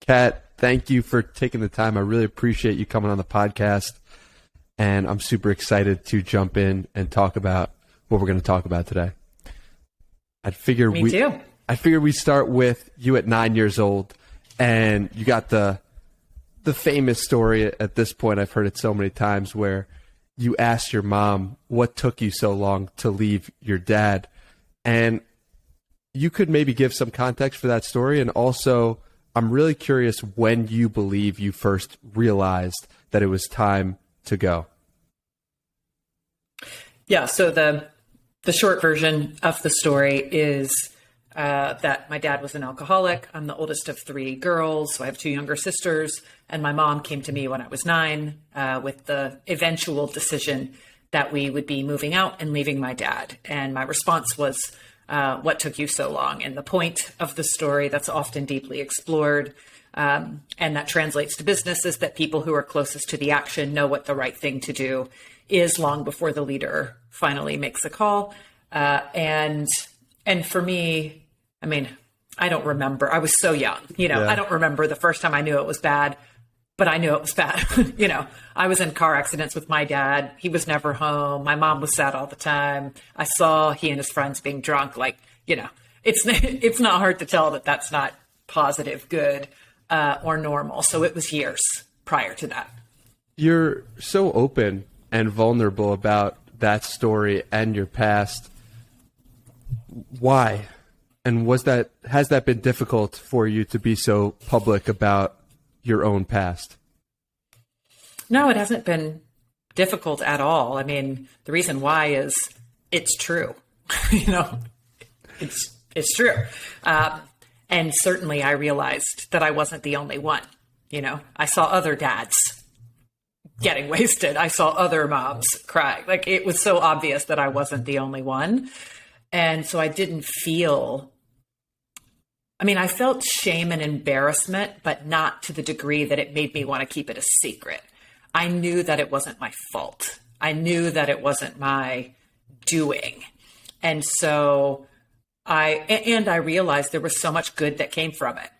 Kat, thank you for taking the time. I really appreciate you coming on the podcast. And I'm super excited to jump in and talk about what we're going to talk about today. Me too. I figured we'd start with you at 9 years old, and you got the famous story at this point. I've heard it so many times where you asked your mom what took you so long to leave your dad. And you could maybe give some context for that story. And also, I'm really curious when you believe you first realized that it was time to go. Yeah, so the short version of the story is that my dad was an alcoholic. I'm the oldest of three girls, so I have two younger sisters. And my mom came to me when I was 9 with the eventual decision that we would be moving out and leaving my dad. And my response was, what took you so long? And the point of the story that's often deeply explored, and that translates to business, is that people who are closest to the action know what the right thing to do is long before the leader finally makes a call. And for me, I mean, I don't remember. I was so young, I don't remember the first time I knew it was bad, but I knew it was bad. I was in car accidents with my dad. He was never home. My mom was sad all the time. I saw he and his friends being drunk. It's not hard to tell that that's not positive, good, or normal. So it was years prior to that. You're so open and vulnerable about that story and your past. Why? And has that been difficult for you to be so public about your own past? No, it hasn't been difficult at all. I mean, the reason why is it's true. It's true. And certainly I realized that I wasn't the only one. I saw other dads getting wasted. I saw other moms cry. It was so obvious that I wasn't the only one. And so I didn't feel, I felt shame and embarrassment, but not to the degree that it made me want to keep it a secret. I knew that it wasn't my fault. I knew that it wasn't my doing. And so I realized there was so much good that came from it.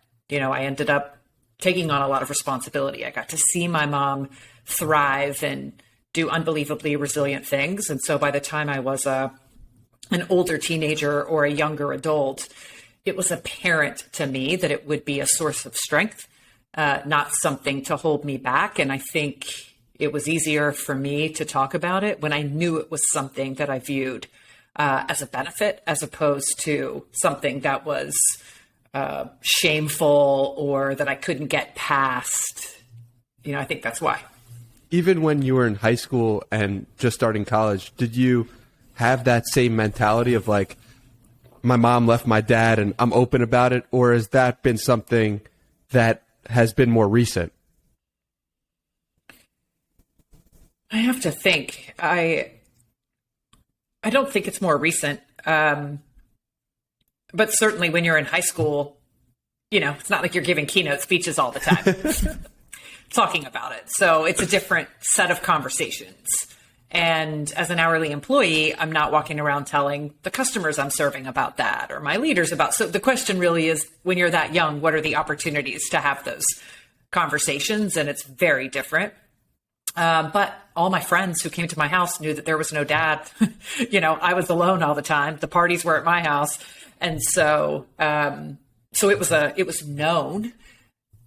I ended up taking on a lot of responsibility. I got to see my mom thrive and do unbelievably resilient things. And so by the time I was an older teenager or a younger adult, it was apparent to me that it would be a source of strength, not something to hold me back. And I think it was easier for me to talk about it when I knew it was something that I viewed as a benefit, as opposed to something that was shameful or that I couldn't get past. I think that's why. Even when you were in high school and just starting college, did you have that same mentality of my mom left my dad and I'm open about it? Or has that been something that has been more recent? I have to think. I don't think it's more recent. But certainly when you're in high school, it's not like you're giving keynote speeches all the time talking about it. So it's a different set of conversations. And as an hourly employee, I'm not walking around telling the customers I'm serving about that or my leaders about. So the question really is, when you're that young, what are the opportunities to have those conversations? And it's very different. But all my friends who came to my house knew that there was no dad. I was alone all the time. The parties were at my house. And so it was known,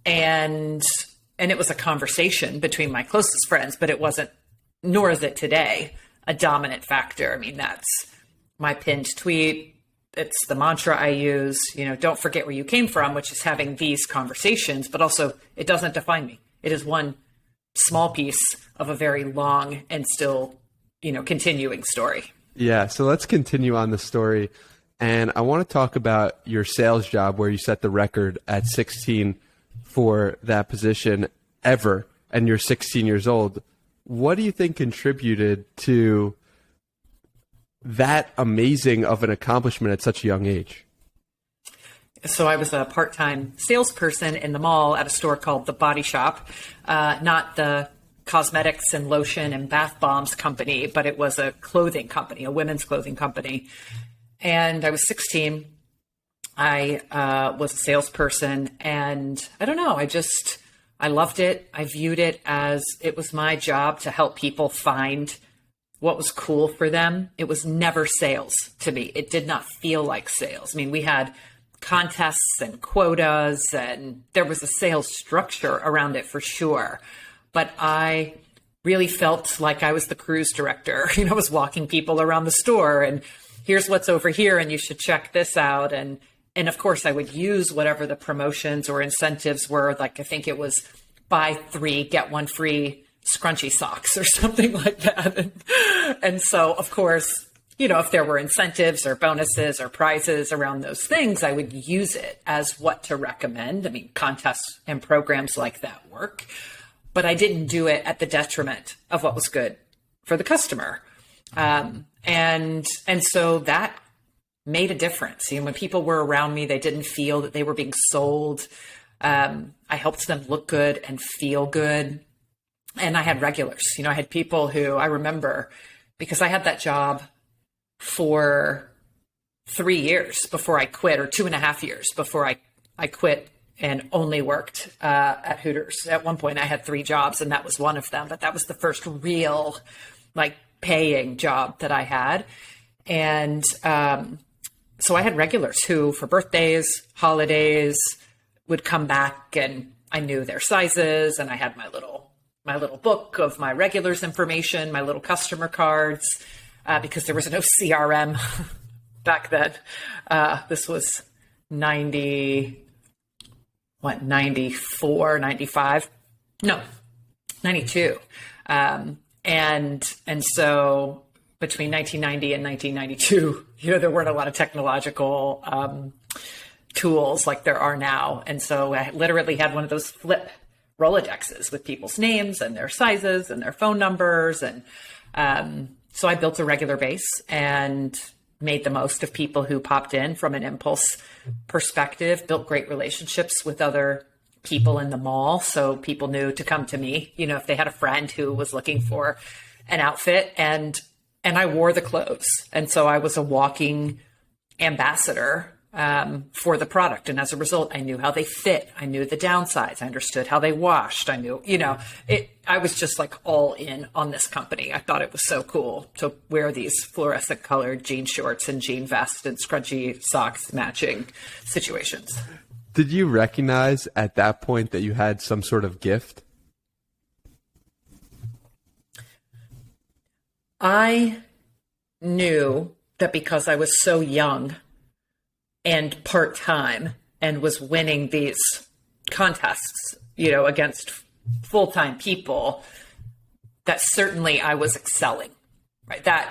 and it was a conversation between my closest friends, but it wasn't, nor is it today, a dominant factor. That's my pinned tweet. It's the mantra I use, don't forget where you came from, which is having these conversations, but also it doesn't define me. It is one small piece of a very long and still, continuing story. Yeah. So let's continue on the story. And I want to talk about your sales job where you set the record at 16 for that position ever, and you're 16 years old. What do you think contributed to that amazing of an accomplishment at such a young age? So I was a part-time salesperson in the mall at a store called The Body Shop, not the cosmetics and lotion and bath bombs company, but it was a clothing company, a women's clothing company. And I was 16, I was a salesperson, and I don't know, I loved it. I viewed it as it was my job to help people find what was cool for them. It was never sales to me. It did not feel like sales. I mean, we had contests and quotas, and there was a sales structure around it for sure. But I really felt like I was the cruise director. I was walking people around the store, and here's what's over here, and you should check this out. And of course, I would use whatever the promotions or incentives were. Like, I think it was buy 3, get 1 free scrunchy socks or something like that. And so, of course, if there were incentives or bonuses or prizes around those things, I would use it as what to recommend. I mean, contests and programs like that work, but I didn't do it at the detriment of what was good for the customer. And so that made a difference. When people were around me, they didn't feel that they were being sold. I helped them look good and feel good. And I had regulars. I had people who I remember, because I had that job for 3 years before I quit, or 2.5 years before I quit and only worked at Hooters. At one point I had 3 jobs, and that was one of them, but that was the first real paying job that I had. And so I had regulars who, for birthdays, holidays, would come back, and I knew their sizes, and I had my little book of my regulars information, my little customer cards, because there was no CRM back then. This was 94, 95? No, 92. And so between 1990 and 1992, there weren't a lot of technological tools like there are now. And so I literally had one of those flip Rolodexes with people's names and their sizes and their phone numbers. And so I built a regular base and made the most of people who popped in from an impulse perspective, built great relationships with other people in the mall. So people knew to come to me, if they had a friend who was looking for an outfit, and I wore the clothes. And so I was a walking ambassador for the product. And as a result, I knew how they fit. I knew the downsides. I understood how they washed. I knew, I was just all in on this company. I thought it was so cool to wear these fluorescent colored jean shorts and jean vest and scrunchy socks matching situations. Did you recognize at that point that you had some sort of gift? I knew that because I was so young and part-time and was winning these contests, against full-time people, that certainly I was excelling, right? That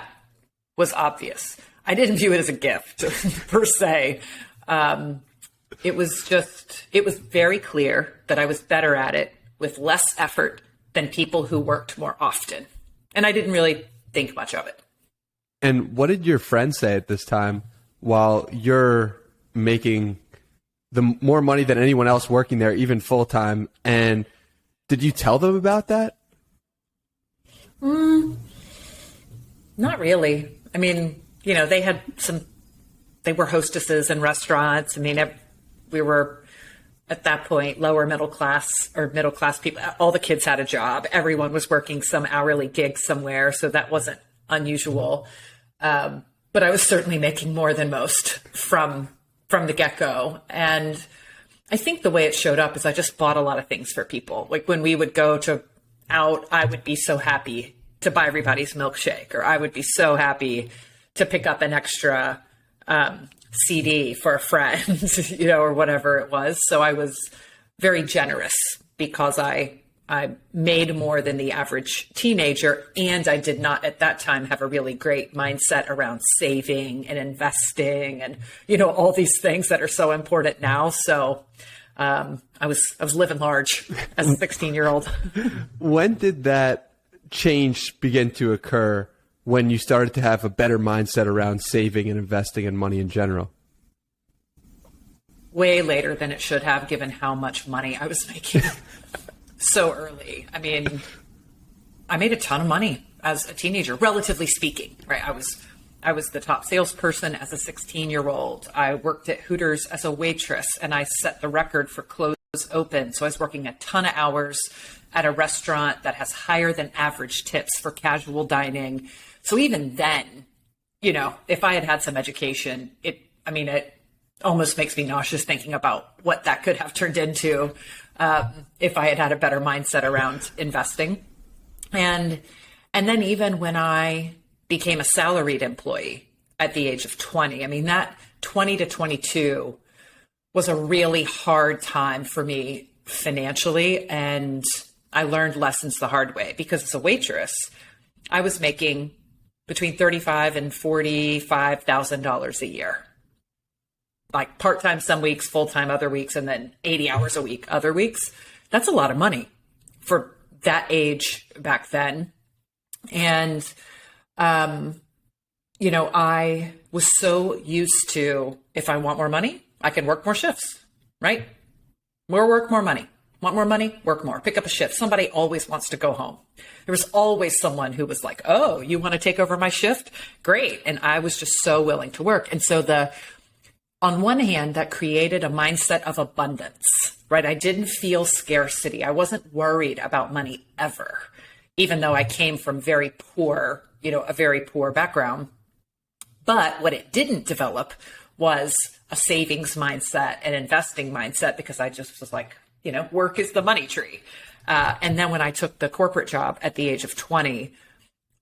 was obvious. I didn't view it as a gift per se. It was very clear that I was better at it with less effort than people who worked more often. And I didn't really think much of it. And what did your friends say at this time while you're making the more money than anyone else working there, even full-time? And did you tell them about that? Not really. I mean, they were hostesses in restaurants. I mean, we were at that point lower middle class or middle class people. All the kids had a job. Everyone was working some hourly gig somewhere. So that wasn't unusual. But I was certainly making more than most from the get-go. And I think the way it showed up is I just bought a lot of things for people. Like when we would go out, I would be so happy to buy everybody's milkshake, or I would be so happy to pick up an extra CD for a friend, or whatever it was. So I was very generous because I made more than the average teenager, and I did not at that time have a really great mindset around saving and investing and, all these things that are so important now. So I was living large as a 16-year-old. When did that change begin to occur, when you started to have a better mindset around saving and investing and money in general? Way later than it should have, given how much money I was making so early. I mean, I made a ton of money as a teenager, relatively speaking, right? I was the top salesperson as a 16-year-old. I worked at Hooters as a waitress, and I set the record for close open. So I was working a ton of hours at a restaurant that has higher than average tips for casual dining. So even then, if I had had some education, it almost makes me nauseous thinking about what that could have turned into if I had had a better mindset around investing. And then even when I became a salaried employee at the age of 20, that 20 to 22 was a really hard time for me financially. And I learned lessons the hard way because as a waitress, I was making between $35,000 and $45,000 a year. Like part-time some weeks, full-time other weeks, and then 80 hours a week other weeks. That's a lot of money for that age back then. And, I was so used to, if I want more money, I can work more shifts, right? More work, more money. Want more money? Work more. Pick up a shift. Somebody always wants to go home. There was always someone who was like, oh, you want to take over my shift? Great. And I was just so willing to work. And so on one hand, that created a mindset of abundance, right? I didn't feel scarcity. I wasn't worried about money ever, even though I came from a very poor background. But what it didn't develop was a savings mindset, an investing mindset, because I just was like, work is the money tree. And then when I took the corporate job at the age of 20,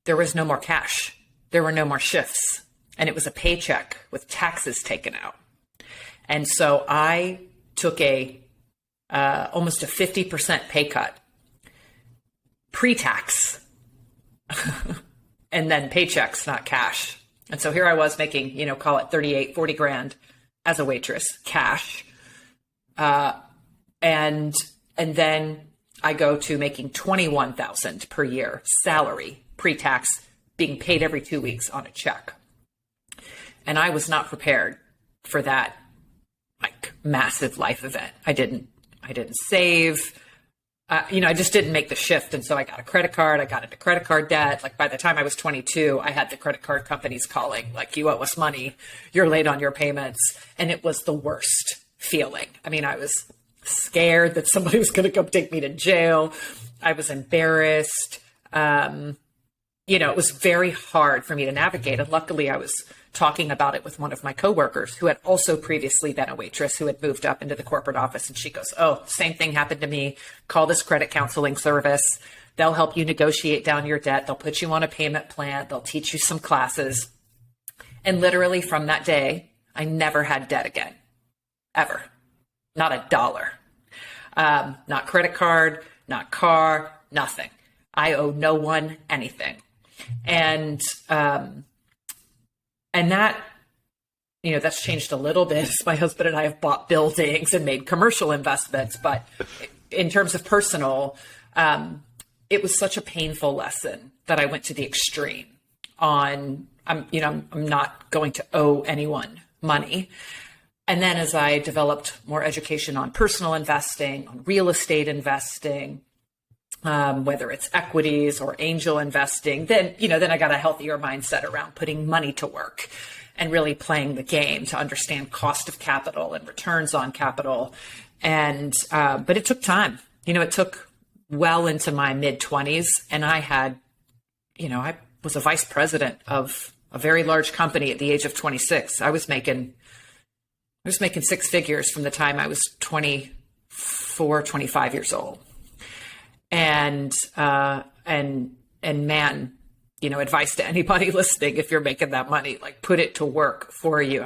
there was no more cash. There were no more shifts. And it was a paycheck with taxes taken out. And so I took almost a 50% pay cut pre-tax and then paychecks, not cash. And so here I was making, call it 38, 40 grand as a waitress, cash. And then I go to making $21,000 per year salary, pre-tax, being paid every 2 weeks on a check. And I was not prepared for that massive life event. I didn't save. I just didn't make the shift. And so I got a credit card. I got into credit card debt. By the time I was 22, I had the credit card companies calling, you owe us money. You're late on your payments. And it was the worst feeling. I was scared that somebody was going to come take me to jail. I was embarrassed. It was very hard for me to navigate. And luckily I was talking about it with one of my coworkers who had also previously been a waitress who had moved up into the corporate office. And she goes, oh, same thing happened to me. Call this credit counseling service. They'll help you negotiate down your debt. They'll put you on a payment plan. They'll teach you some classes. And literally from that day, I never had debt again, ever. Not a dollar. Not credit card, not car, nothing. I owe no one anything. And that, that's changed a little bit. My husband and I have bought buildings and made commercial investments, but in terms of personal, it was such a painful lesson that I went to the extreme on, I'm not going to owe anyone money. And then as I developed more education on personal investing, on real estate investing, whether it's equities or angel investing, then I got a healthier mindset around putting money to work and really playing the game to understand cost of capital and returns on capital. And, but it took time, it took well into my mid-20s, and I had, I was a vice president of a very large company at the age of 26. I was making six figures from the time I was 24, 25 years old. And man, advice to anybody listening, if you're making that money, put it to work for you.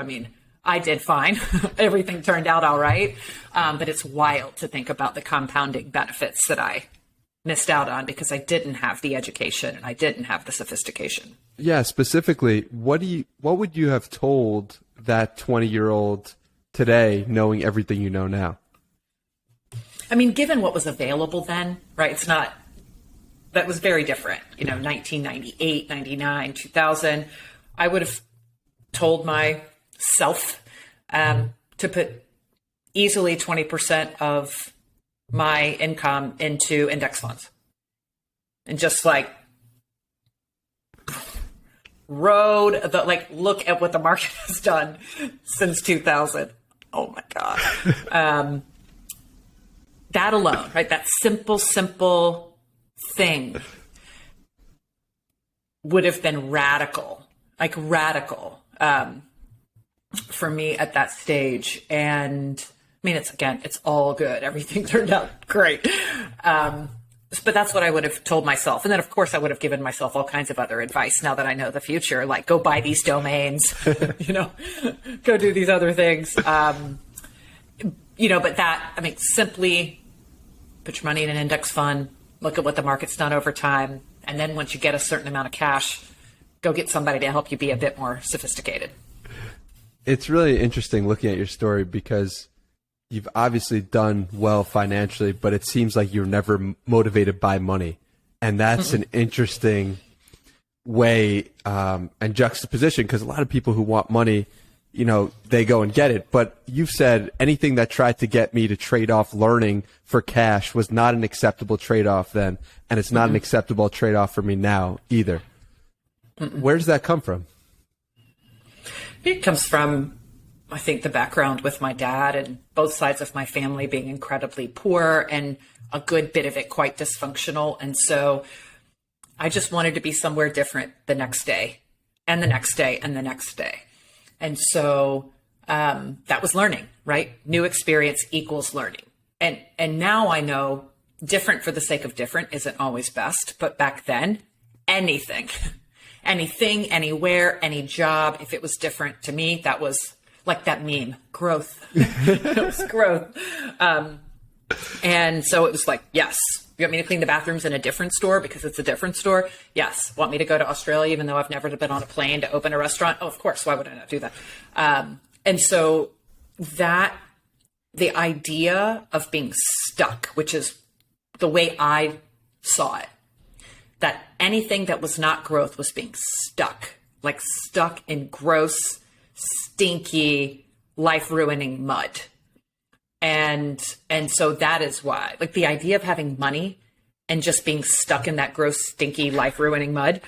I did fine. Everything turned out all right. But it's wild to think about the compounding benefits that I missed out on because I didn't have the education and I didn't have the sophistication. Yeah. Specifically, what would you have told that 20-year-old today, knowing everything you know now? Given what was available then, right? That was very different. 1998, 99, 2000, I would have told myself to put easily 20% of my income into index funds and just rode the, like, look at what the market has done since 2000. Oh my God. That alone, right? That simple thing would have been radical for me at that stage. And I mean, it's all good. Everything turned out great. But that's what I would have told myself. And then, of course, I would have given myself all kinds of other advice now that I know the future, like go buy these domains, go do these other things. But simply put your money in an index fund, look at what the market's done over time. And then once you get a certain amount of cash, go get somebody to help you be a bit more sophisticated. It's really interesting looking at your story because you've obviously done well financially, but it seems like you're never motivated by money. And that's an interesting way and juxtaposition, because a lot of people who want money, they go and get it. But you've said anything that tried to get me to trade off learning for cash was not an acceptable trade-off then, and it's not an acceptable trade-off for me now either. Where does that come from? It comes from, I think, the background with my dad and both sides of my family being incredibly poor and a good bit of it quite dysfunctional. And so I just wanted to be somewhere different the next day and the next day and the next day. And so that was learning, right? New experience equals learning. And now I know different for the sake of different isn't always best. But back then, anything, anywhere, any job, if it was different to me, that was like that meme, growth. It was growth. And so it was like, yes. You want me to clean the bathrooms in a different store because it's a different store? Yes. Want me to go to Australia even though I've never been on a plane to open a restaurant? Oh, of course. Why would I not do that? And so the idea of being stuck, which is the way I saw it, that anything that was not growth was being stuck in gross, stinky, life-ruining mud. And so that is why, like, the idea of having money and just being stuck in that gross, stinky, life-ruining mud.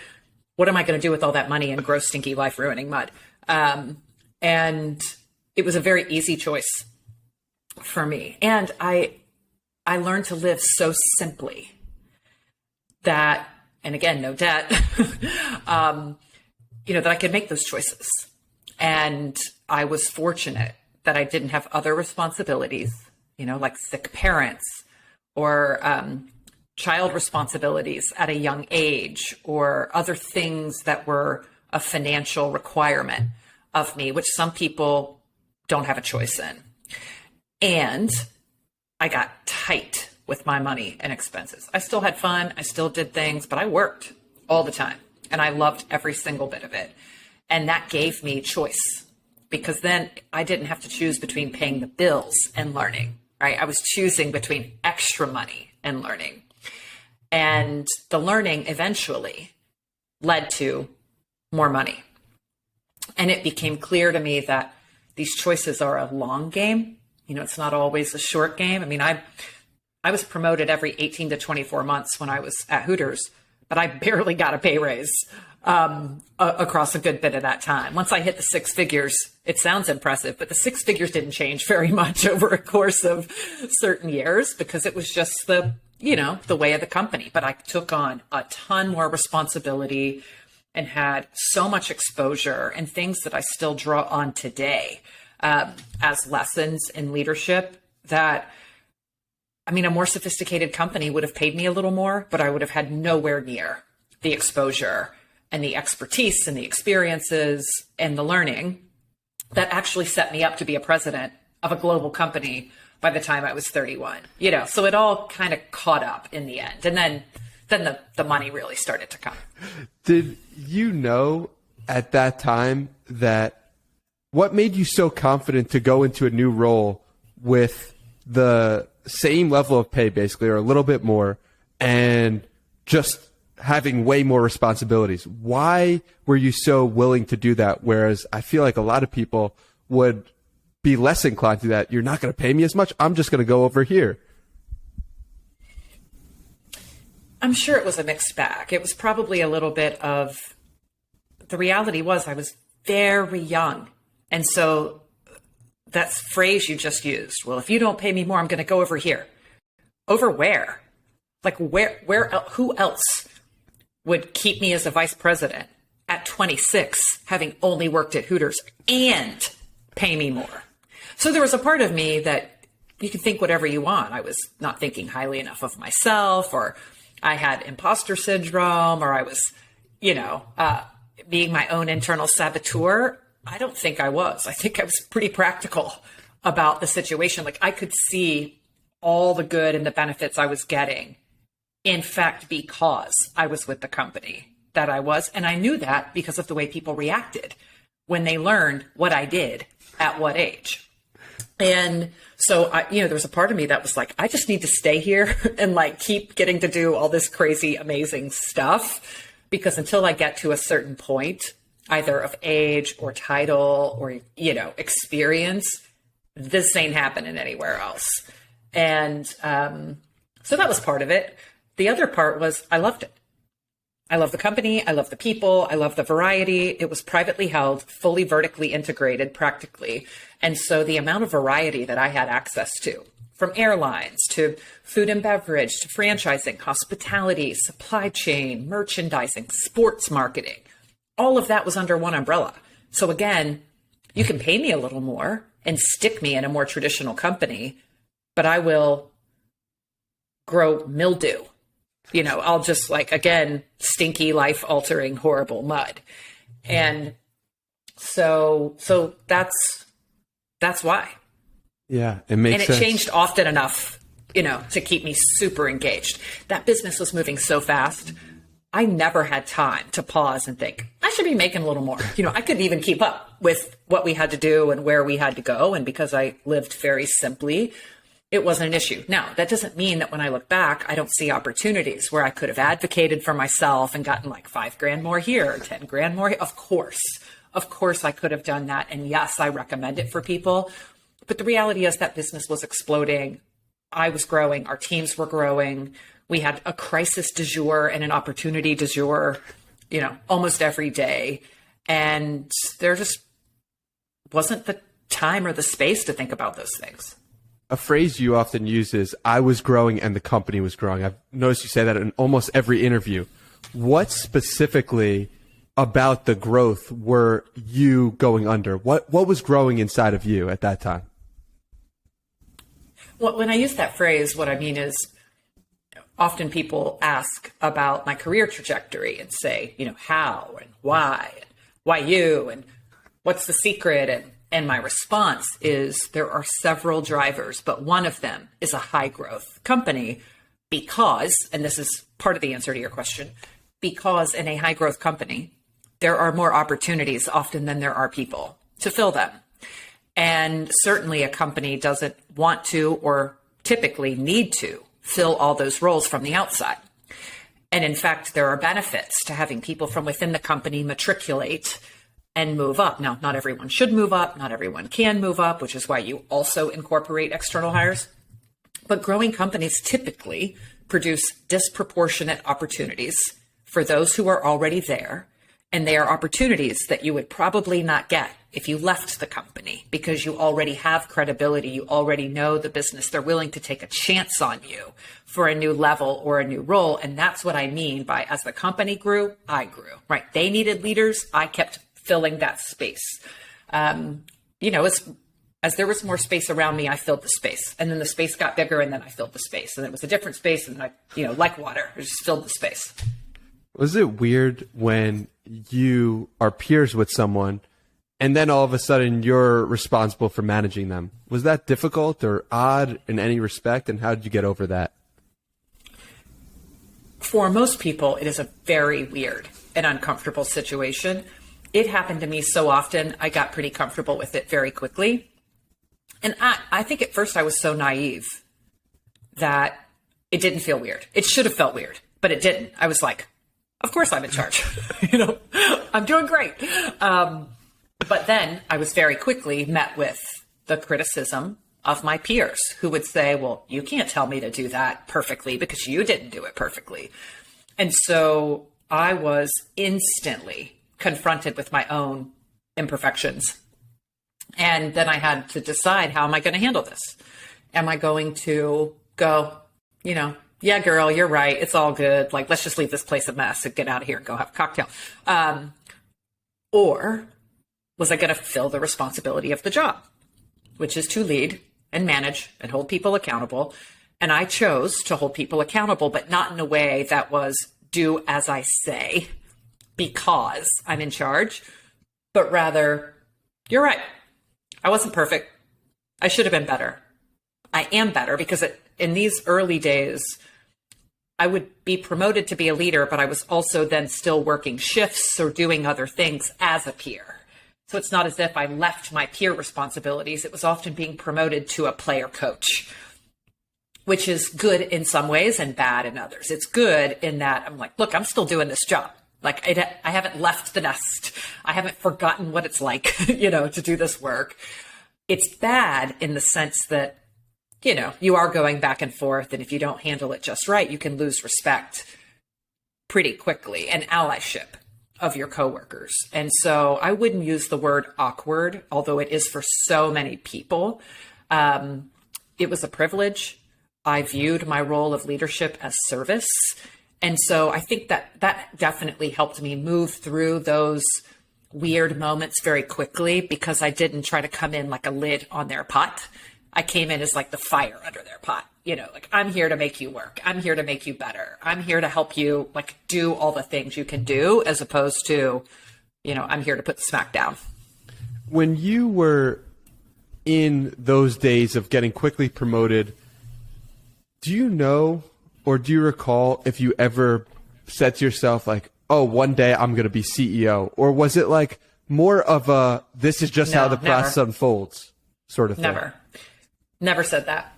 What am I going to do with all that money and gross, stinky, life-ruining mud? And it was a very easy choice for me. And I learned to live so simply that, and again, no debt, that I could make those choices. And I was fortunate that I didn't have other responsibilities, like sick parents or child responsibilities at a young age, or other things that were a financial requirement of me, which some people don't have a choice in. And I got tight with my money and expenses. I still had fun. I still did things, but I worked all the time and I loved every single bit of it. And that gave me choice, because then I didn't have to choose between paying the bills and learning, right? I was choosing between extra money and learning. And the learning eventually led to more money. And it became clear to me that these choices are a long game. It's not always a short game. I mean, I was promoted every 18 to 24 months when I was at Hooters, but I barely got a pay raise across a good bit of that time. Once I hit the six figures, it sounds impressive, but the six figures didn't change very much over a course of certain years, because it was just the way of the company. But I took on a ton more responsibility and had so much exposure and things that I still draw on today as lessons in leadership, that, a more sophisticated company would have paid me a little more, but I would have had nowhere near the exposure and the expertise and the experiences and the learning that actually set me up to be a president of a global company by the time I was 31. So it all kind of caught up in the end. And then the money really started to come. Did you know at that time what made you so confident to go into a new role with the same level of pay, basically, or a little bit more, and just having way more responsibilities? Why were you so willing to do that? Whereas I feel like a lot of people would be less inclined to that. You're not going to pay me as much. I'm just going to go over here. I'm sure it was a mixed bag. It was probably a little bit of the reality was I was very young. And so that phrase you just used, well, if you don't pay me more, I'm going to go over here. Over where? Like who else would keep me as a vice president at 26, having only worked at Hooters, and pay me more? So there was a part of me that you can think whatever you want. I was not thinking highly enough of myself, or I had imposter syndrome, or I was, being my own internal saboteur. I don't think I was. I think I was pretty practical about the situation. Like, I could see all the good and the benefits I was getting, in fact, because I was with the company that I was. And I knew that because of the way people reacted when they learned what I did at what age. And so, there was a part of me that was like, I just need to stay here and like keep getting to do all this crazy, amazing stuff, because until I get to a certain point, either of age or title or, experience, this ain't happening anywhere else. And so that was part of it. The other part was I loved it. I love the company. I love the people. I love the variety. It was privately held, fully vertically integrated practically. And so the amount of variety that I had access to, from airlines to food and beverage to franchising, hospitality, supply chain, merchandising, sports marketing, all of that was under one umbrella. So again, you can pay me a little more and stick me in a more traditional company, but I will grow mildew. I'll just again, stinky, life-altering, horrible mud. And so that's why. Yeah, it makes sense. And it changed often enough, to keep me super engaged. That business was moving so fast. I never had time to pause and think, I should be making a little more. I couldn't even keep up with what we had to do and where we had to go. And because I lived very simply, it wasn't an issue. Now, that doesn't mean that when I look back, I don't see opportunities where I could have advocated for myself and gotten like $5,000 more here, or 10 grand more. Of course, I could have done that. And yes, I recommend it for people. But the reality is that business was exploding. I was growing. Our teams were growing. We had a crisis du jour and an opportunity du jour, almost every day. And there just wasn't the time or the space to think about those things. A phrase you often use is, I was growing and the company was growing. I've noticed you say that in almost every interview. What specifically about the growth were you going under? What was growing inside of you at that time? Well, when I use that phrase, what I mean is, often people ask about my career trajectory and say, how and why you, and what's the secret? And my response is there are several drivers, but one of them is a high growth company because, and this is part of the answer to your question, because in a high growth company, there are more opportunities often than there are people to fill them. And certainly a company doesn't want to or typically need to fill all those roles from the outside. And in fact, there are benefits to having people from within the company matriculate and move up. Now, not everyone should move up. Not everyone can move up, which is why you also incorporate external hires. But growing companies typically produce disproportionate opportunities for those who are already there. And they are opportunities that you would probably not get if you left the company because you already have credibility. You already know the business. They're willing to take a chance on you for a new level or a new role. And that's what I mean by, as the company grew, I grew, right? They needed leaders. I kept filling that space. As there was more space around me, I filled the space, and then the space got bigger, and then I filled the space, and it was a different space, and like water, I just filled the space. Was it weird when you are peers with someone, and then all of a sudden you're responsible for managing them? Was that difficult or odd in any respect, and how did you get over that? For most people, it is a very weird and uncomfortable situation. It happened to me so often, I got pretty comfortable with it very quickly. And I think at first I was so naive that it didn't feel weird. It should have felt weird, but it didn't. I was like, of course I'm in charge. I'm doing great. But then I was very quickly met with the criticism of my peers who would say, well, you can't tell me to do that perfectly because you didn't do it perfectly. And so I was instantly confronted with my own imperfections. And then I had to decide, how am I going to handle this? Am I going to go, yeah, girl, you're right. It's all good. Like, let's just leave this place a mess and get out of here and go have a cocktail. Or was I going to fill the responsibility of the job, which is to lead and manage and hold people accountable. And I chose to hold people accountable, but not in a way that was do as I say because I'm in charge, but rather, you're right. I wasn't perfect. I should have been better. I am better because in these early days, I would be promoted to be a leader, but I was also then still working shifts or doing other things as a peer. So it's not as if I left my peer responsibilities. It was often being promoted to a player coach, which is good in some ways and bad in others. It's good in that I'm like, look, I'm still doing this job. Like I haven't left the nest. I haven't forgotten what it's like, to do this work. It's bad in the sense that, you are going back and forth. And if you don't handle it just right, you can lose respect pretty quickly and allyship of your coworkers. And so I wouldn't use the word awkward, although it is for so many people. It was a privilege. I viewed my role of leadership as service. And so I think that definitely helped me move through those weird moments very quickly because I didn't try to come in like a lid on their pot. I came in as like the fire under their pot, like I'm here to make you work. I'm here to make you better. I'm here to help you like do all the things you can do as opposed to, I'm here to put the smack down. When you were in those days of getting quickly promoted, do you know or do you recall if you ever said to yourself like, oh, one day I'm going to be CEO? Or was it like more of a, this is just how the process unfolds sort of thing? Never said that.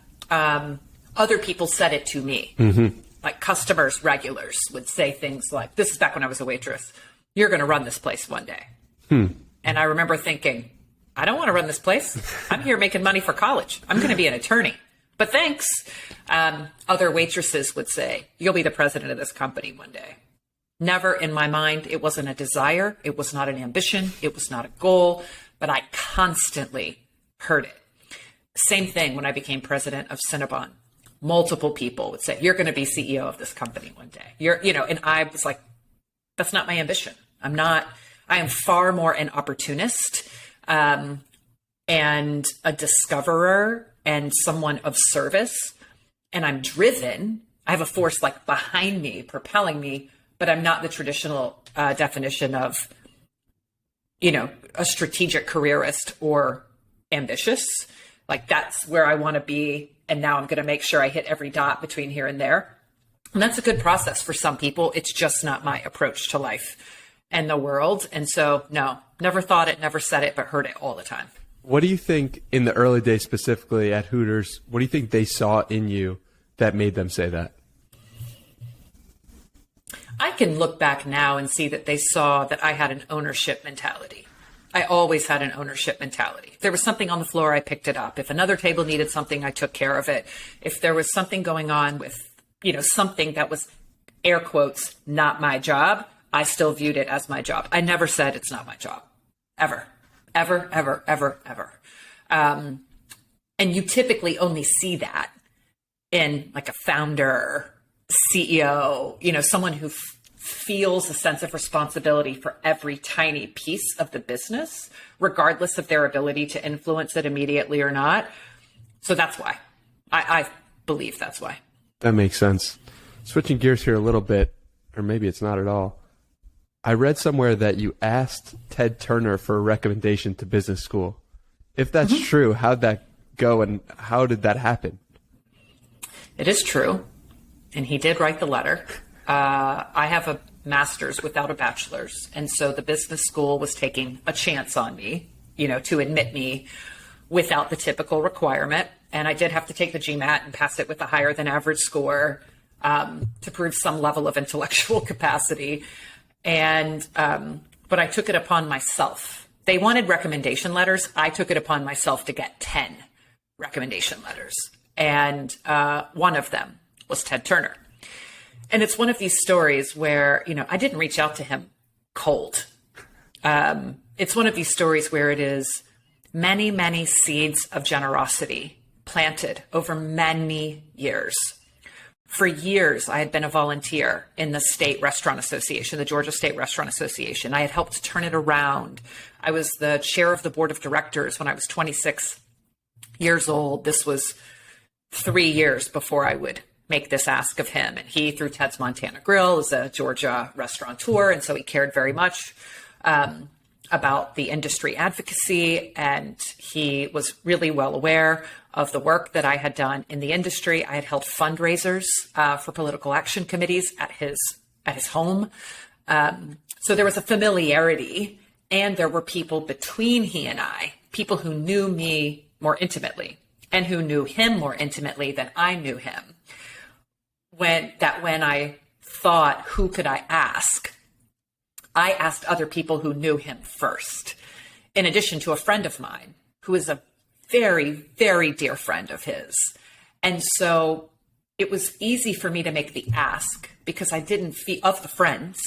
Other people said it to me. Like customers, regulars would say things like, this is back when I was a waitress, you're going to run this place one day. And I remember thinking, I don't want to run this place. I'm here making money for college. I'm going to be an attorney. But thanks. Other waitresses would say, you'll be the president of this company one day. Never in my mind. It wasn't a desire. It was not an ambition. It was not a goal. But I constantly heard it. Same thing when I became president of Cinnabon. Multiple people would say, you're going to be CEO of this company one day. And I was like, that's not my ambition. I am far more an opportunist and a discoverer and someone of service. And I'm driven. I have a force like behind me, propelling me, but I'm not the traditional definition of, a strategic careerist or ambitious. Like that's where I want to be. And now I'm going to make sure I hit every dot between here and there. And that's a good process for some people. It's just not my approach to life and the world. And so, no, never thought it, never said it, but heard it all the time. What do you think in the early days, specifically at Hooters, what do you think they saw in you that made them say that? I can look back now and see that they saw that I had an ownership mentality. I always had an ownership mentality. If there was something on the floor, I picked it up. If another table needed something, I took care of it. If there was something going on with, something that was air quotes, not my job, I still viewed it as my job. I never said it's not my job. Ever. Ever, ever, ever, ever. And you typically only see that in like a founder, CEO, someone who feels a sense of responsibility for every tiny piece of the business, regardless of their ability to influence it immediately or not. So that's why. I believe that's why. That makes sense. Switching gears here a little bit, or maybe it's not at all. I read somewhere that you asked Ted Turner for a recommendation to business school. If that's true, how'd that go and how did that happen? It is true. And he did write the letter. I have a master's without a bachelor's. And so the business school was taking a chance on me, to admit me without the typical requirement. And I did have to take the GMAT and pass it with a higher than average score to prove some level of intellectual capacity. And, but I took it upon myself. They wanted recommendation letters. I took it upon myself to get 10 recommendation letters. And one of them was Ted Turner. And it's one of these stories where, I didn't reach out to him cold. It's one of these stories where it is many, many seeds of generosity planted over many years. For years, I had been a volunteer in the State Restaurant Association, the Georgia State Restaurant Association. I had helped turn it around. I was the chair of the board of directors when I was 26 years old. This was 3 years before I would make this ask of him. And he, through Ted's Montana Grill, is a Georgia restaurateur. And so he cared very much about the industry advocacy. And he was really well aware of the work that I had done in the industry. I had held fundraisers for political action committees at his home. So there was a familiarity, and there were people between he and I, people who knew me more intimately and who knew him more intimately than I knew him. When I thought, who could I ask? I asked other people who knew him first, in addition to a friend of mine who is a very, very dear friend of his. And so it was easy for me to make the ask because I didn't feel of the friends,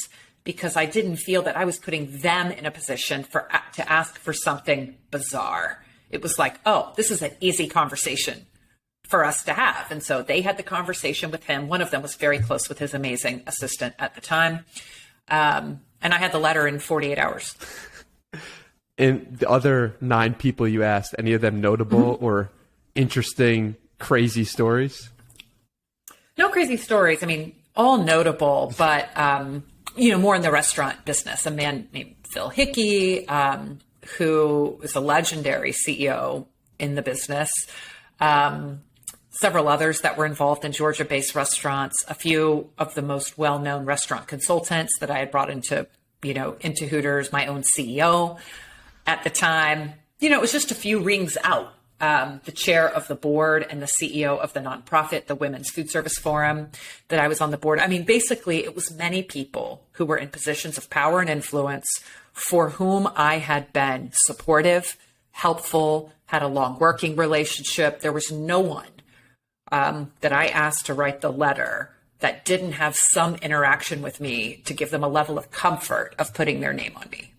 because I didn't feel that I was putting them in a position to ask for something bizarre. It was like, oh, this is an easy conversation for us to have. And so they had the conversation with him. One of them was very close with his amazing assistant at the time. And I had the letter in 48 hours. And the other 9 people you asked, any of them notable or interesting, crazy stories? No crazy stories. I mean, all notable, but, more in the restaurant business. A man named Phil Hickey, who is a legendary CEO in the business. Several others that were involved in Georgia-based restaurants, a few of the most well-known restaurant consultants that I had brought into Hooters, my own CEO at the time. It was just a few rings out. The chair of the board and the CEO of the nonprofit, the Women's Food Service Forum, that I was on the board. I mean, basically, it was many people who were in positions of power and influence for whom I had been supportive, helpful, had a long working relationship. There was no one that I asked to write the letter that didn't have some interaction with me to give them a level of comfort of putting their name on me.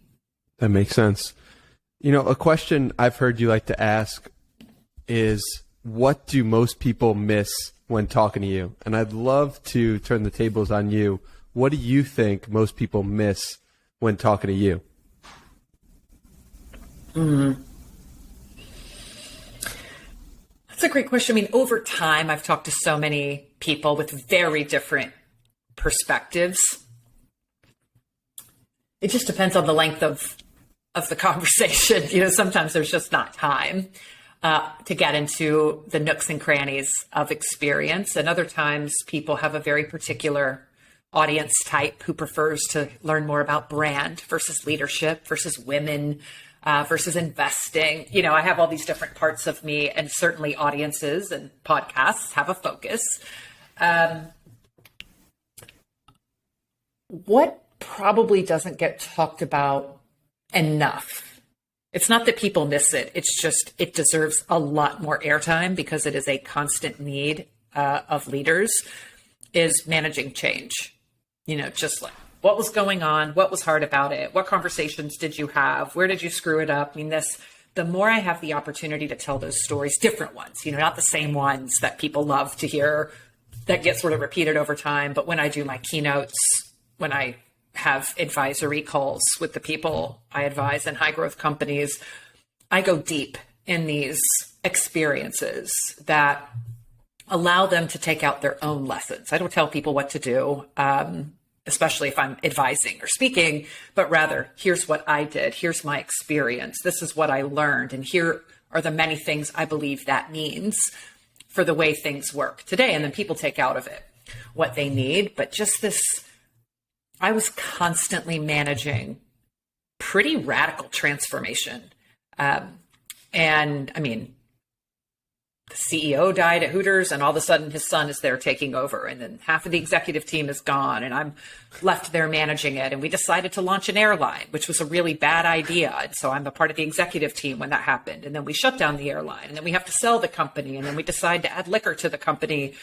That makes sense. A question I've heard you like to ask is, what do most people miss when talking to you? And I'd love to turn the tables on you. What do you think most people miss when talking to you? That's a great question. I mean, over time, I've talked to so many people with very different perspectives. It just depends on the length of the conversation. Sometimes there's just not time to get into the nooks and crannies of experience. And other times people have a very particular audience type who prefers to learn more about brand versus leadership versus women versus investing. I have all these different parts of me, and certainly audiences and podcasts have a focus. What probably doesn't get talked about enough, it's not that people miss it, it's just it deserves a lot more airtime because it is a constant need of leaders, is managing change. Just like, what was going on? What was hard about it? What conversations did you have? Where did you screw it up? I mean, the more I have the opportunity to tell those stories, different ones, not the same ones that people love to hear that get sort of repeated over time. But when I do my keynotes, when I have advisory calls with the people I advise in high growth companies, I go deep in these experiences that allow them to take out their own lessons. I don't tell people what to do, especially if I'm advising or speaking, but rather, here's what I did. Here's my experience. This is what I learned. And here are the many things I believe that means for the way things work today. And then people take out of it what they need. But just this, I was constantly managing pretty radical transformation. And I mean, the CEO died at Hooters, and all of a sudden his son is there taking over. And then half of the executive team is gone, and I'm left there managing it. And we decided to launch an airline, which was a really bad idea. And so I'm a part of the executive team when that happened. And then we shut down the airline, and then we have to sell the company. And then we decide to add liquor to the company.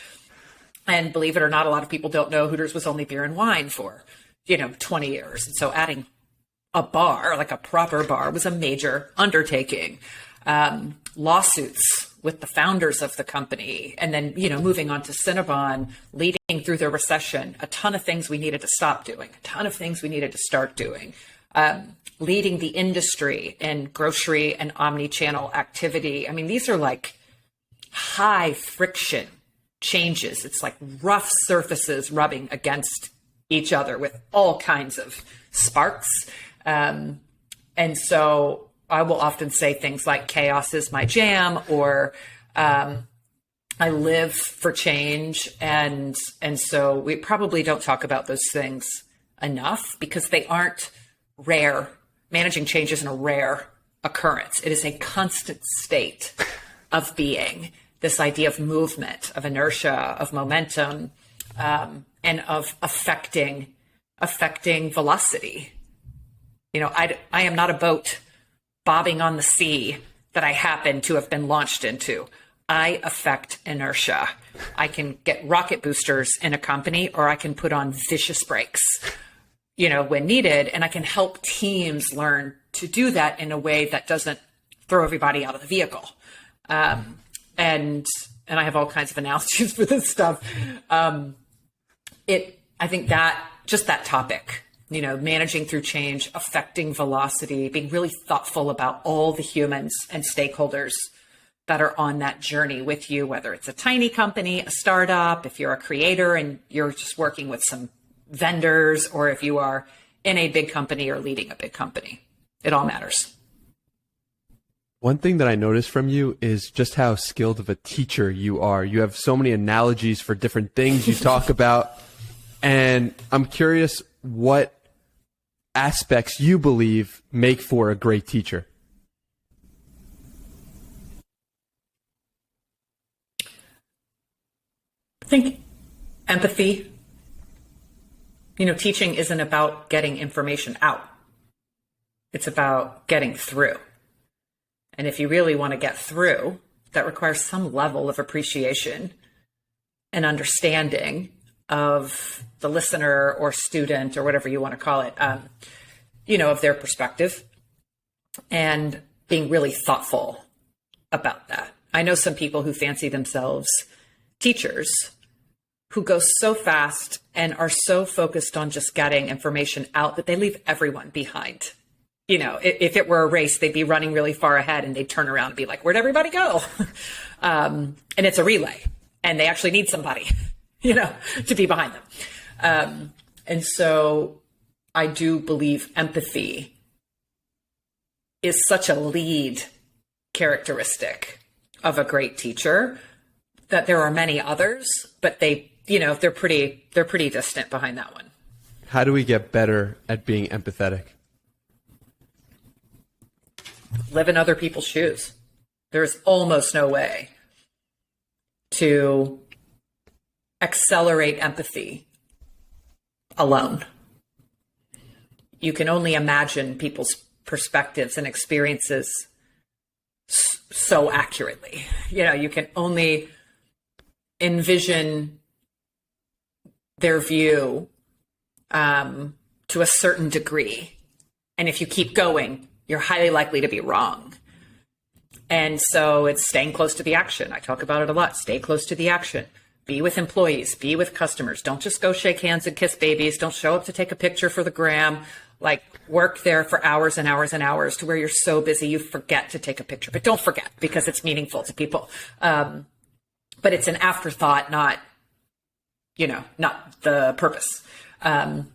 And believe it or not, a lot of people don't know Hooters was only beer and wine for, 20 years. And so adding a bar, like a proper bar, was a major undertaking. Lawsuits with the founders of the company, and then, moving on to Cinnabon, leading through the recession, a ton of things we needed to stop doing, a ton of things we needed to start doing, leading the industry in grocery and omni-channel activity. I mean, these are like high friction changes. It's like rough surfaces rubbing against each other with all kinds of sparks. And so I will often say things like chaos is my jam, or I live for change. And so we probably don't talk about those things enough because they aren't rare. Managing change isn't a rare occurrence. It is a constant state of being. This idea of movement, of inertia, of momentum, and of affecting velocity. I am not a boat bobbing on the sea that I happen to have been launched into. I affect inertia. I can get rocket boosters in a company, or I can put on vicious brakes, when needed. And I can help teams learn to do that in a way that doesn't throw everybody out of the vehicle. And I have all kinds of analogies for this stuff. I think that just that topic, managing through change, affecting velocity, being really thoughtful about all the humans and stakeholders that are on that journey with you, whether it's a tiny company, a startup, if you're a creator and you're just working with some vendors, or if you are in a big company or leading a big company, it all matters. One thing that I noticed from you is just how skilled of a teacher you are. You have so many analogies for different things you talk about. And I'm curious what aspects you believe make for a great teacher. I think empathy. Teaching isn't about getting information out. It's about getting through. And if you really want to get through, that requires some level of appreciation and understanding of the listener or student or whatever you want to call it, of their perspective, and being really thoughtful about that. I know some people who fancy themselves teachers who go so fast and are so focused on just getting information out that they leave everyone behind. If it were a race, they'd be running really far ahead and they'd turn around and be like, where'd everybody go? And it's a relay and they actually need somebody, to be behind them. And so I do believe empathy is such a lead characteristic of a great teacher that there are many others, but they're pretty distant behind that one. How do we get better at being empathetic? Live in other people's shoes. There's almost no way to accelerate empathy alone. You can only imagine people's perspectives and experiences so accurately. You can only envision their view to a certain degree. And if you keep going, you're highly likely to be wrong. And so it's staying close to the action. I talk about it a lot. Stay close to the action. Be with employees. Be with customers. Don't just go shake hands and kiss babies. Don't show up to take a picture for the gram. Like, work there for hours and hours and hours to where you're so busy you forget to take a picture. But don't forget, because it's meaningful to people. But it's an afterthought, not the purpose. That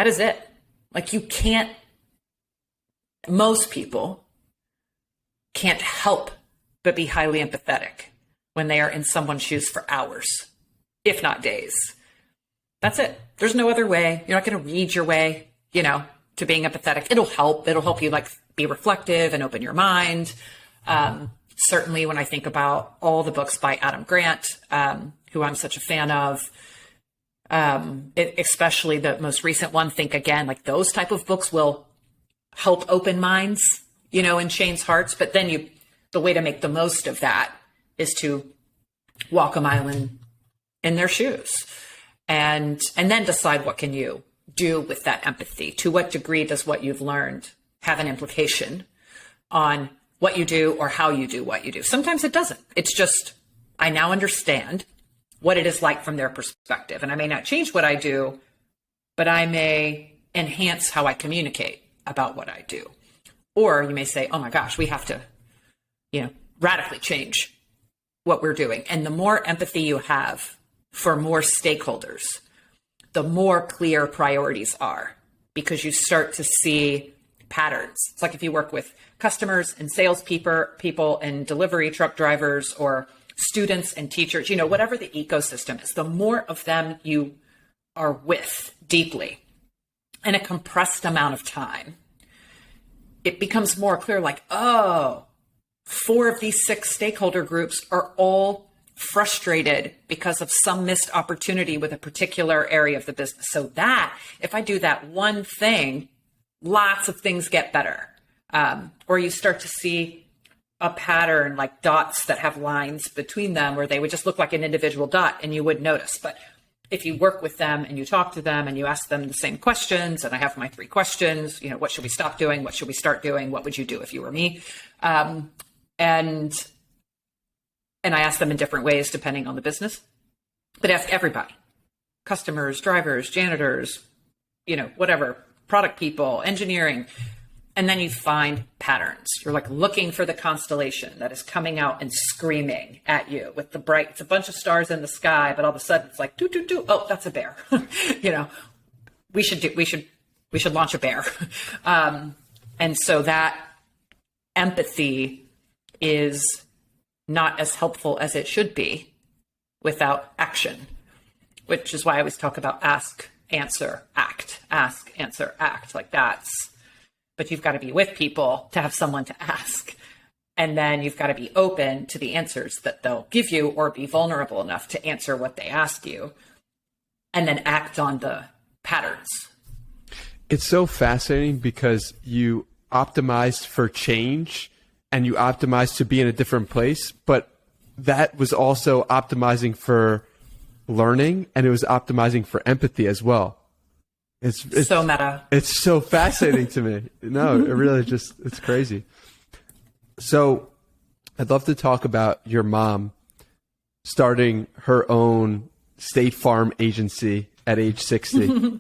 is it. Like, most people can't help but be highly empathetic when they are in someone's shoes for hours, if not days. That's it. There's no other way. You're not going to read your way, to being empathetic. It'll help. It'll help you be reflective and open your mind. Certainly when I think about all the books by Adam Grant, who I'm such a fan of, especially the most recent one, Think Again, like those type of books will help open minds, and change hearts. But then the way to make the most of that is to walk a mile in their shoes and then decide what can you do with that empathy? To what degree does what you've learned have an implication on what you do or how you do what you do? Sometimes it doesn't. It's just, I now understand what it is like from their perspective. And I may not change what I do, but I may enhance how I communicate about what I do. Or you may say, oh my gosh, we have to, radically change what we're doing. And the more empathy you have for more stakeholders, the more clear priorities are, because you start to see patterns. It's like if you work with customers and salespeople and delivery truck drivers or students and teachers, whatever the ecosystem is, the more of them you are with deeply in a compressed amount of time, it becomes more clear, like, oh, 4 of these 6 stakeholder groups are all frustrated because of some missed opportunity with a particular area of the business. So that, if I do that one thing, lots of things get better. Or you start to see a pattern like dots that have lines between them where they would just look like an individual dot and you would notice. But if you work with them and you talk to them and you ask them the same questions, and I have my 3 questions, what should we stop doing? What should we start doing? What would you do if you were me? And I ask them in different ways depending on the business, but ask everybody, customers, drivers, janitors, whatever, product people, engineering. And then you find patterns. You're like looking for the constellation that is coming out and screaming at you with the bright, it's a bunch of stars in the sky, but all of a sudden it's like, doo, doo, doo. Oh, that's a bear. We should launch a bear. And so that empathy is not as helpful as it should be without action, which is why I always talk about ask, answer, act, ask, answer, act. Like but you've got to be with people to have someone to ask. And then you've got to be open to the answers that they'll give you, or be vulnerable enough to answer what they ask you, and then act on the patterns. It's so fascinating because you optimized for change and you optimized to be in a different place, but that was also optimizing for learning, and it was optimizing for empathy as well. It's so meta. It's so fascinating to me. No, it really it's crazy. So I'd love to talk about your mom starting her own State Farm agency at age 60.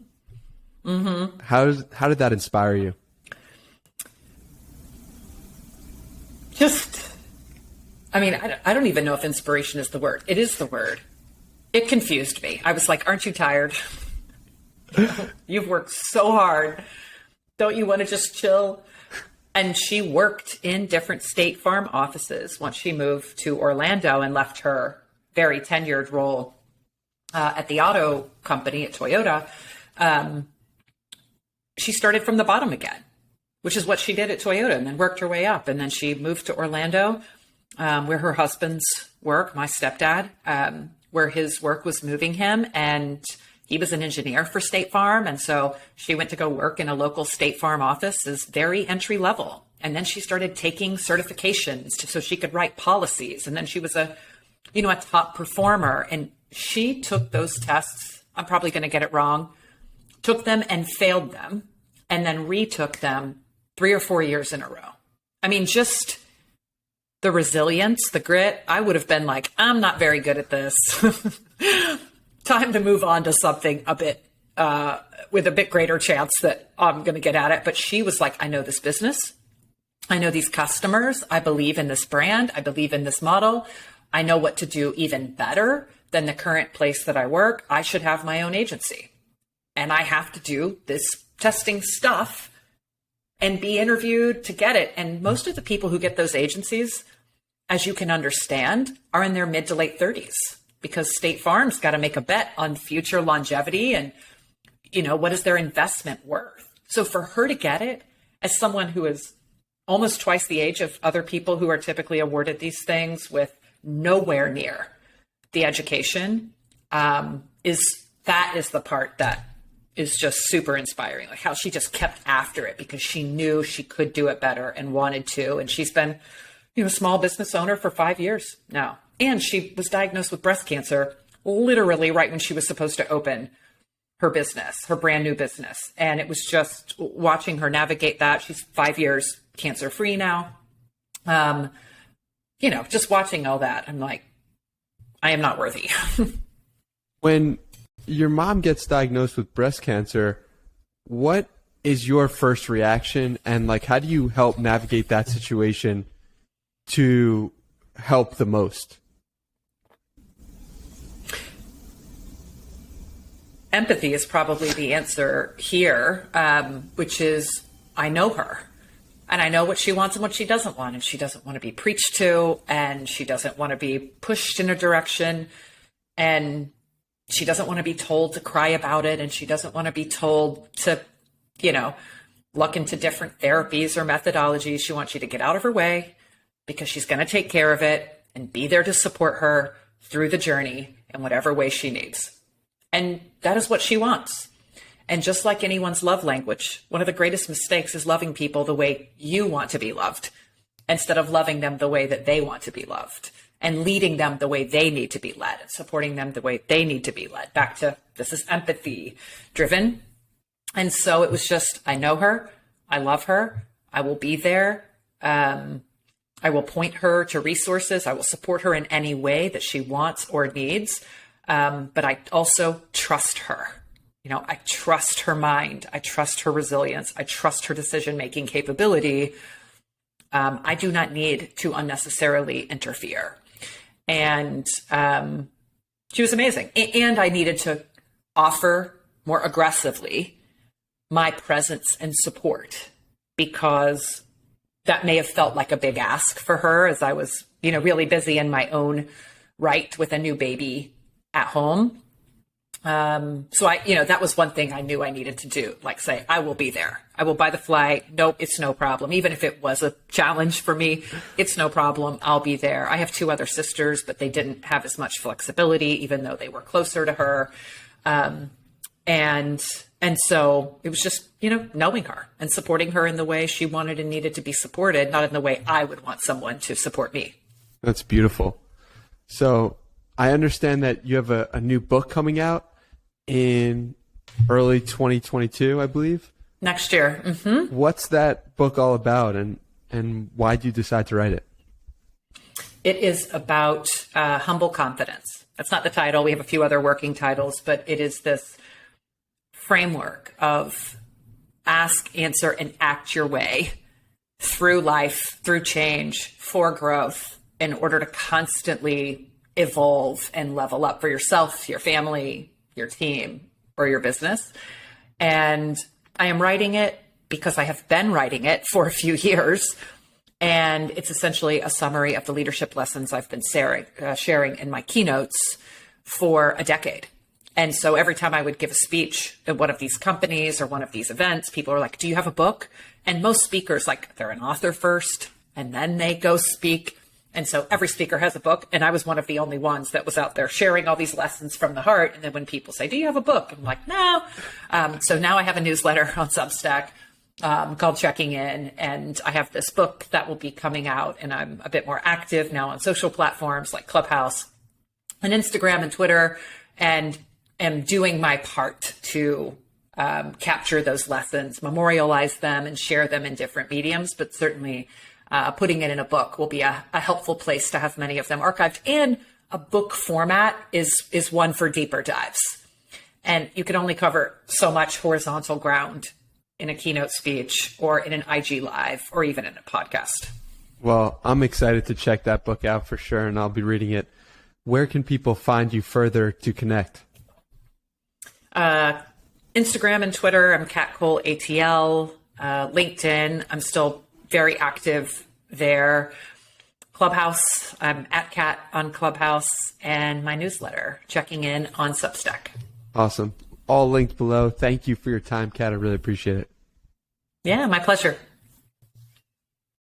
Mm-hmm. How did that inspire you? I don't even know if inspiration is the word. It is the word. It confused me. I was like, aren't you tired? You've worked so hard. Don't you want to just chill? And she worked in different State Farm offices once she moved to Orlando and left her very tenured role at the auto company at Toyota. She started from the bottom again, which is what she did at Toyota, and then worked her way up. And then she moved to Orlando, where her husband's work, my stepdad, where his work was moving him. And he was an engineer for State Farm. And so she went to go work in a local State Farm office as very entry level. And then she started taking certifications so she could write policies. And then she was a top performer. And she took those tests. I'm probably going to get it wrong. Took them and failed them, and then retook them 3 or 4 years in a row. I mean, just the resilience, the grit. I would have been like, I'm not very good at this. Time to move on to something a bit with a bit greater chance that I'm going to get at it. But she was like, I know this business. I know these customers. I believe in this brand. I believe in this model. I know what to do even better than the current place that I work. I should have my own agency. And I have to do this testing stuff and be interviewed to get it. And most of the people who get those agencies, as you can understand, are in their mid to late 30s, because State Farm's got to make a bet on future longevity and, what is their investment worth? So for her to get it, as someone who is almost twice the age of other people who are typically awarded these things with nowhere near the education, is the part that is just super inspiring. Like how she just kept after it because she knew she could do it better and wanted to. And she's been, a small business owner for 5 years now. And she was diagnosed with breast cancer literally right when she was supposed to open her business, her brand new business. And it was just watching her navigate that. She's 5 years cancer free now. Just watching all that, I'm like, I am not worthy. When your mom gets diagnosed with breast cancer, what is your first reaction? And like, how do you help navigate that situation to help the most? Empathy is probably the answer here, which is I know her and I know what she wants and what she doesn't want. And she doesn't want to be preached to, and she doesn't want to be pushed in a direction, and she doesn't want to be told to cry about it. And she doesn't want to be told to, look into different therapies or methodologies. She wants you to get out of her way because she's going to take care of it and be there to support her through the journey in whatever way she needs. And that is what she wants. And just like anyone's love language, one of the greatest mistakes is loving people the way you want to be loved instead of loving them the way that they want to be loved, and leading them the way they need to be led, and supporting them the way they need to be led. Back to, this is empathy driven. And so it was just, I know her, I love her, I will be there. I will point her to resources. I will support her in any way that she wants or needs. But I also trust her. I trust her mind. I trust her resilience. I trust her decision-making capability. I do not need to unnecessarily interfere. And she was amazing. And I needed to offer more aggressively my presence and support, because that may have felt like a big ask for her, as I was, really busy in my own right with a new baby at home. So that was one thing I knew I needed to do, like say, I will be there. I will buy the flight. Nope, it's no problem. Even if it was a challenge for me, it's no problem. I'll be there. I have 2 other sisters, but they didn't have as much flexibility, even though they were closer to her. And so it was just, knowing her and supporting her in the way she wanted and needed to be supported, not in the way I would want someone to support me. That's beautiful. So I understand that you have a new book coming out in early 2022, I believe. Next year. Mm-hmm. What's that book all about, and why did you decide to write it? It is about humble confidence. That's not the title. We have a few other working titles, but it is this framework of ask, answer, and act your way through life, through change, for growth, in order to constantly evolve and level up for yourself, your family, your team, or your business. And I am writing it because I have been writing it for a few years. And it's essentially a summary of the leadership lessons I've been sharing in my keynotes for a decade. And so every time I would give a speech at one of these companies or one of these events, people are like, do you have a book? And most speakers, they're an author first, and then they go speak. And so every speaker has a book. And I was one of the only ones that was out there sharing all these lessons from the heart. And then when people say, do you have a book? I'm like, no. So now I have a newsletter on Substack called Checking In. And I have this book that will be coming out. And I'm a bit more active now on social platforms like Clubhouse and Instagram and Twitter, and am doing my part to capture those lessons, memorialize them, and share them in different mediums. But certainly putting it in a book will be a helpful place to have many of them archived. And a book format is one for deeper dives. And you can only cover so much horizontal ground in a keynote speech or in an IG Live or even in a podcast. Well, I'm excited to check that book out for sure, and I'll be reading it. Where can people find you further to connect? Instagram and Twitter, I'm CatColeATL. LinkedIn, I'm still very active there. Clubhouse, I'm at Cat on Clubhouse, and my newsletter, Checking In on Substack. Awesome. All linked below. Thank you for your time, Kat. I really appreciate it. Yeah, my pleasure.